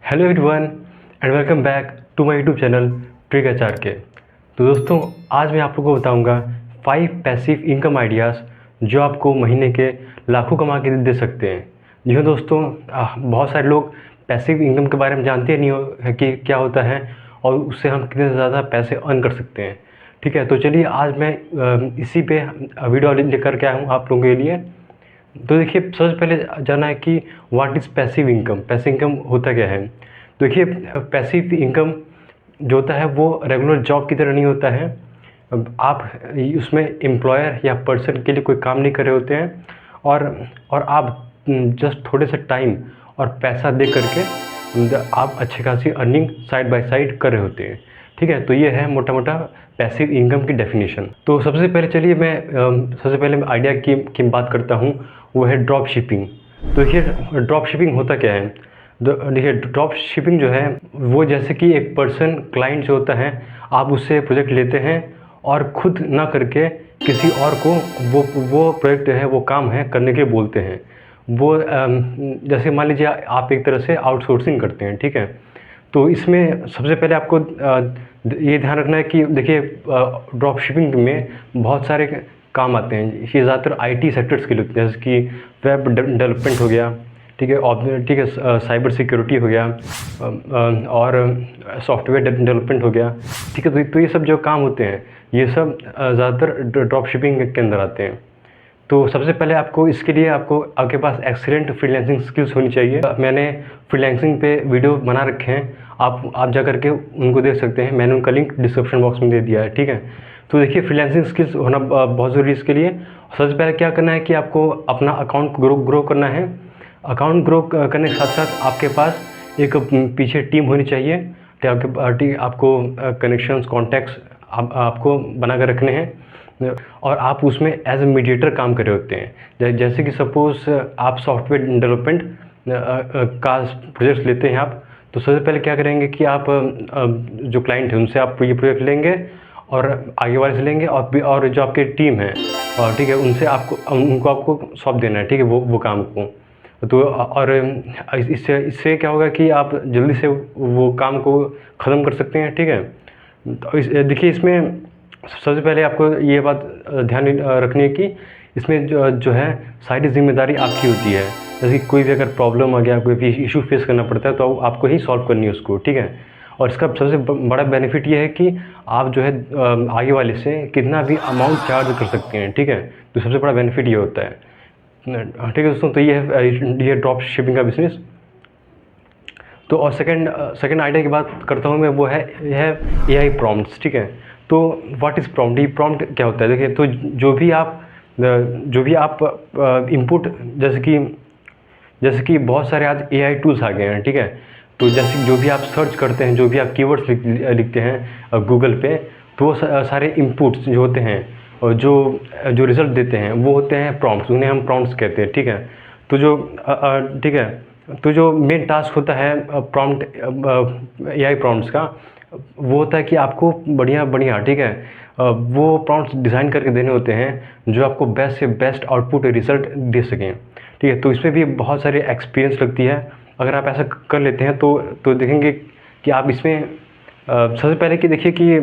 Hello everyone and welcome back to my YouTube channel trick HR के। तो दोस्तों आज मैं आप लोगों को बताऊंगा 5 पैसिव इनकम आइडियाज़ जो आपको महीने के लाखों कमा के दे सकते हैं। जी हाँ दोस्तों, बहुत सारे लोग पैसिव इनकम के बारे में जानते नहीं हो है कि क्या होता है और उससे हम कितने ज़्यादा पैसे अर्न कर सकते हैं। ठीक है, तो चलिए आज मैं इसी पे वीडियो लेकर के आया हूँ आप लोगों के लिए। तो देखिए सबसे पहले जानना है कि what is passive income. Passive income होता क्या है? देखिए पैसिव इनकम जो होता है वो रेगुलर जॉब की तरह नहीं होता है। अब आप उसमें एम्प्लॉयर या पर्सन के लिए कोई काम नहीं कर रहे होते हैं और आप जस्ट थोड़े से टाइम और पैसा दे करके आप अच्छी खासी अर्निंग साइड बाय साइड कर रहे होते हैं। ठीक है, तो ये है मोटा मोटा पैसिव इनकम की डेफिनेशन। तो सबसे पहले चलिए मैं सबसे पहले आइडिया की बात करता हूँ, वो है ड्रॉप शिपिंग। तो देखिए ड्रॉप शिपिंग होता क्या है? देखिए ड्रॉप शिपिंग जो है वो जैसे कि एक पर्सन क्लाइंट जो होता है, आप उससे प्रोजेक्ट लेते हैं और खुद ना करके किसी और को वो प्रोजेक्ट है, वो काम है करने के लिए बोलते हैं। वो जैसे मान लीजिए आप एक तरह से आउटसोर्सिंग करते हैं। ठीक है, तो इसमें सबसे पहले आपको ये ध्यान रखना है कि देखिए ड्रॉप शिपिंग में बहुत सारे काम आते हैं। ये ज़्यादातर आईटी सेक्टर्स के लिए होते हैं, जैसे कि वेब डेवलपमेंट हो गया, ठीक है, ठीक है, साइबर सिक्योरिटी हो गया और सॉफ्टवेयर डेवलपमेंट हो गया। ठीक है, तो ये सब जो काम होते हैं ये सब ज़्यादातर ड्रॉप शिपिंग के अंदर आते हैं। तो सबसे पहले आपको इसके लिए आपके पास एक्सीलेंट फ्रीलांसिंग स्किल्स होनी चाहिए। मैंने फ्रीलांसिंग पे वीडियो बना रखे हैं, आप जा करके उनको देख सकते हैं। मैंने उनका लिंक डिस्क्रिप्शन बॉक्स में दे दिया है। ठीक है, तो देखिए फ्रीलांसिंग स्किल्स होना बहुत ज़रूरी है इसके लिए। सबसे पहले क्या करना है कि आपको अपना अकाउंट ग्रो करना है। अकाउंट ग्रो करने के साथ साथ आपके पास एक पीछे टीम होनी चाहिए। आपको कनेक्शंस कॉन्टैक्ट्स आपको बना कर रखने हैं और आप उसमें एज ए मीडिएटर काम कर रहे होते हैं। जैसे कि सपोज़ आप सॉफ्टवेयर डेवलपमेंट का प्रोजेक्ट्स लेते हैं आप, तो सबसे पहले क्या करेंगे कि आप जो क्लाइंट है उनसे आप ये प्रोजेक्ट लेंगे और आगे वाले से लेंगे और जो आपकी टीम है और ठीक है उनसे आपको सौंप देना है। ठीक है, वो काम को तो और इससे क्या होगा कि आप जल्दी से वो काम को ख़त्म कर सकते हैं। ठीक है, तो देखिए इसमें सबसे पहले आपको ये बात ध्यान रखनी है कि इसमें जो है सारी जिम्मेदारी आपकी होती है। जैसे कि कोई भी अगर प्रॉब्लम आ गया, कोई भी इशू फेस करना पड़ता है तो आपको ही सॉल्व करनी है उसको। ठीक है, और इसका सबसे बड़ा बेनिफिट ये है कि आप जो है आगे वाले से कितना भी अमाउंट चार्ज कर सकते हैं। ठीक है, तो सबसे बड़ा बेनिफिट ये होता है। ठीक है दोस्तों, तो ये ड्रॉप शिपिंग का बिजनेस। तो और सेकंड आइडिया की बात करता हूँ मैं, वो है यह है एआई प्रॉम्प्ट्स। ठीक है, तो व्हाट इज़ प्रॉम्प्ट? ये प्रॉम्प्ट क्या होता है? देखिए तो जो भी आप इनपुट, जैसे कि बहुत सारे आज एआई टूल्स आ गए हैं। ठीक है, तो जैसे जो भी आप सर्च करते हैं, जो भी आप कीवर्ड्स लिखते हैं गूगल पे, तो वो सारे इनपुट्स जो होते हैं और जो रिज़ल्ट देते हैं वो होते हैं प्रॉम्प्ट्स, उन्हें हम प्रॉम्प्ट्स कहते हैं। ठीक है, तो ठीक है, तो जो मेन टास्क होता है प्रॉम्प्ट एआई प्रॉम्प्ट्स का, वो होता है कि आपको बढ़िया ठीक है वो प्रॉम्प्ट्स डिज़ाइन करके देने होते हैं जो आपको बेस्ट से बेस्ट आउटपुट रिज़ल्ट दे सकें। ठीक है, तो इसमें भी बहुत सारे एक्सपीरियंस लगती है। अगर आप ऐसा कर लेते हैं तो देखेंगे कि आप इसमें सबसे पहले कि देखिए कि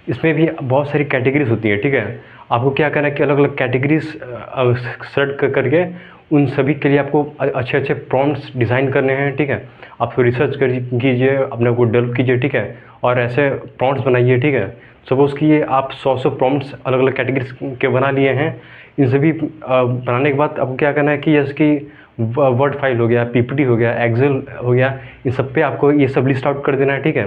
इसमें भी बहुत सारी कैटेगरीज होती है। ठीक है, आपको क्या करना है कि अलग अलग कैटेगरीज सेलेक्ट करके उन सभी के लिए आपको अच्छे प्रॉम्प्ट्स डिज़ाइन करने हैं। ठीक है, आप रिसर्च कीजिए, अपने को डेवलप कीजिए। ठीक है, और ऐसे प्रॉम्प्ट्स बनाइए। ठीक है, सपोज़ कि ये आप 100 प्रॉम्प्ट्स अलग अलग कैटेगरीज के बना लिए हैं। इन सभी बनाने के बाद आपको क्या करना है कि जैसे कि वर्ड फाइल हो गया, पीपीटी हो गया, एक्सेल हो गया, इन सब पे आपको ये सब लिस्ट आउट कर देना है। ठीक है,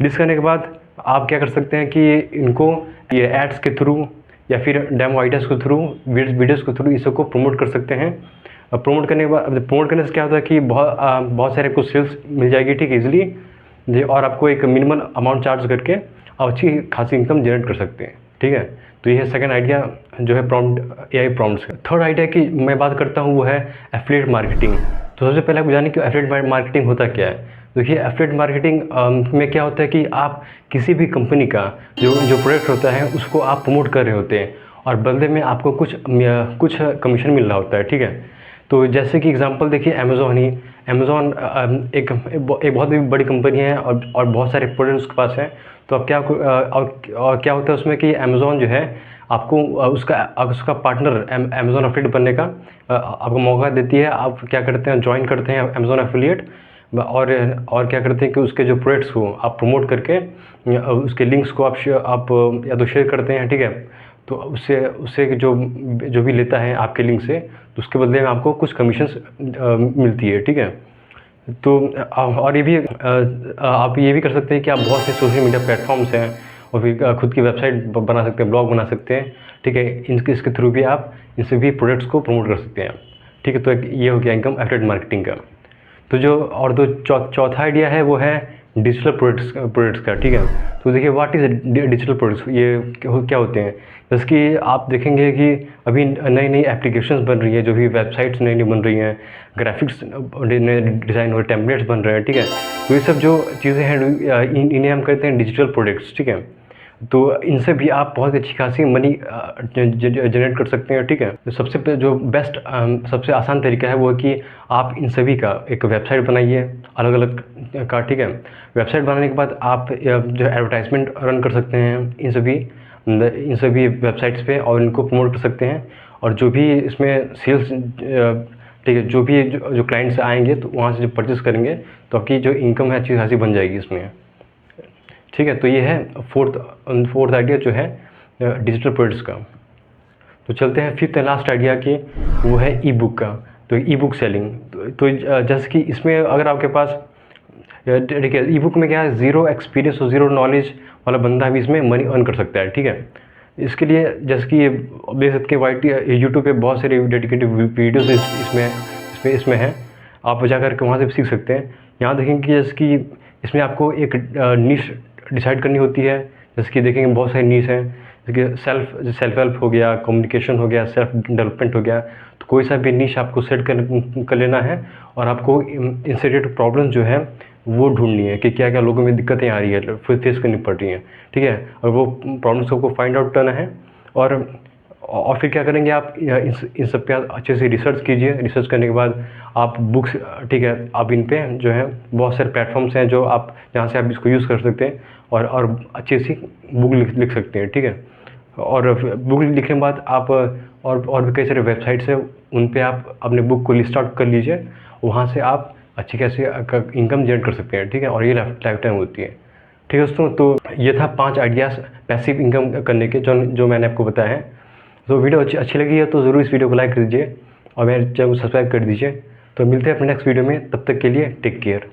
लिस्ट करने के बाद आप क्या कर सकते हैं कि इनको ये एड्स के थ्रू या फिर डेमो आइडियाज़ के थ्रू, वीडियोज़ के थ्रू इस सबको प्रमोट कर सकते हैं। प्रमोट करने के बाद प्रमोट करने से क्या होता है कि बहुत सारे कुछ सेल्स मिल जाएगी। ठीक है, ईजिली जी, और आपको एक मिनिमल अमाउंट चार्ज करके आप अच्छी खासी इनकम जनरेट कर सकते हैं। ठीक है, तो ये है सेकंड आइडिया जो है प्रॉम्प्ट एआई प्रॉम्प्ट्स का। थर्ड आइडिया की मैं बात करता हूँ वो है एफिलिएट मार्केटिंग। तो सबसे पहले आपको जानिए कि एफिलिएट मार्केटिंग होता क्या है। देखिए एफिलिएट मार्केटिंग में क्या होता है कि आप किसी भी कंपनी का जो प्रोडक्ट होता है उसको आप प्रमोट कर रहे होते हैं और बदले में आपको कुछ कमीशन मिल रहा होता है। ठीक है, तो जैसे कि एग्जांपल देखिए अमेज़ॉन ही, अमेज़ॉन एक बहुत ही बड़ी कंपनी है और बहुत सारे प्रोडक्ट्स उसके पास हैं। तो अब और क्या होता है उसमें कि अमेज़ॉन जो है आपको उसका पार्टनर अमेज़ॉन एफिलिएट बनने का आपको मौका देती है। आप क्या करते हैं, जॉइन करते हैं अमेज़ॉन एफिलिएट और क्या करते हैं कि उसके जो प्रोडक्ट्स को आप प्रमोट करके उसके लिंक्स को आप या तो शेयर करते हैं, ठीक है। तो उससे उससे जो जो भी लेता है आपके लिंक से, तो उसके बदले में आपको कुछ कमीशंस मिलती है, ठीक है। तो और ये भी आप ये भी कर सकते हैं कि आप बहुत से सोशल मीडिया प्लेटफॉर्म्स हैं और फिर खुद की वेबसाइट बना सकते हैं, ब्लॉग बना सकते हैं, ठीक है। इसके थ्रू भी आप इनसे भी प्रोडक्ट्स को प्रमोट कर सकते हैं, ठीक है। तो ये हो गया इनकम एफिलिएट मार्केटिंग का। तो चौथा आइडिया है वो है डिजिटल प्रोडक्ट्स का, ठीक है। तो देखिए व्हाट इज़ डिजिटल प्रोडक्ट्स, ये क्या होते हैं। जैसे कि आप देखेंगे कि अभी नई नई एप्लीकेशंस बन रही है, जो भी वेबसाइट्स नई नई बन रही हैं, ग्राफिक्स नए डिज़ाइन और टेम्पलेट्स बन रहे हैं, ठीक है। तो ये सब जो चीज़ें हैं इन्हें हम कहते हैं डिजिटल प्रोडक्ट्स, ठीक है। तो इनसे भी आप बहुत अच्छी खासी मनी जनरेट कर सकते हैं, ठीक है। तो जो बेस्ट सबसे आसान तरीका है वो है कि आप इन सभी का एक वेबसाइट बनाइए अलग अलग का, ठीक है। वेबसाइट बनाने के बाद आप जो एडवर्टाइजमेंट रन कर सकते हैं इन सभी वेबसाइट्स पे और इनको प्रमोट कर सकते हैं। और जो भी इसमें सेल्स, ठीक है, जो क्लाइंट्स आएंगे तो वहाँ से जो परचेस करेंगे तो आपकी जो इनकम है अच्छी खासी बन जाएगी इसमें, ठीक है। तो ये है फोर्थ आइडिया जो है डिजिटल प्रोडक्ट्स का। तो चलते हैं फिफ्थ एंड लास्ट आइडिया की, वो है ई बुक का। तो ई बुक सेलिंग, तो जैसे कि इसमें अगर आपके पास देखिए ई बुक में क्या है, ज़ीरो एक्सपीरियंस और ज़ीरो नॉलेज वाला बंदा भी इसमें मनी अर्न कर सकता है, ठीक है। इसके लिए जैसे कि देख सकते हैं यूट्यूब पे बहुत सारे डेडिकेटेड वीडियोज़ इसमें हैं। आप जा कर के वहाँ से सीख सकते हैं। यहाँ देखेंगे कि जैसे कि इसमें आपको एक निश डिसाइड करनी होती है। जैसे कि देखेंगे बहुत सारे निश हैं, जैसे कि सेल्फ हेल्प हो गया, कम्युनिकेशन हो गया, सेल्फ डेवलपमेंट हो गया। तो कोई सा भी निश आपको सेट कर लेना है और आपको इनसे रिलेटेड प्रॉब्लम जो है वो ढूंढनी है कि क्या क्या लोगों में दिक्कतें आ रही है, फेस करनी पड़ रही हैं, ठीक है। और वो प्रॉब्लम्स को फाइंड आउट करना है और फिर क्या करेंगे आप इन सब पे अच्छे से रिसर्च कीजिए। रिसर्च करने के बाद आप बुक्स, ठीक है, आप इन पे जो है बहुत सारे प्लेटफॉर्म्स हैं जो आप जहाँ से आप इसको यूज़ कर सकते हैं और अच्छी सी बुक लिख सकते हैं, ठीक है। और बुक लिखने के बाद आप और भी कई सारे वेबसाइट्स हैं, उन पे आप अपने बुक को लिस्ट आउट कर लीजिए। वहाँ से आप अच्छी खासी इनकम जनरेट कर सकते हैं, ठीक है। और ये लाइफ टाइम होती है, ठीक है दोस्तों। तो ये था 5 आइडियाज़ पैसिव इनकम करने के जो मैंने आपको बताया है। तो वीडियो अच्छी लगी है तो ज़रूर इस वीडियो को लाइक कर दीजिए और मेरे चैनल को सब्सक्राइब कर दीजिए। तो मिलते हैं अपने नेक्स्ट वीडियो में, तब तक के लिए टेक केयर।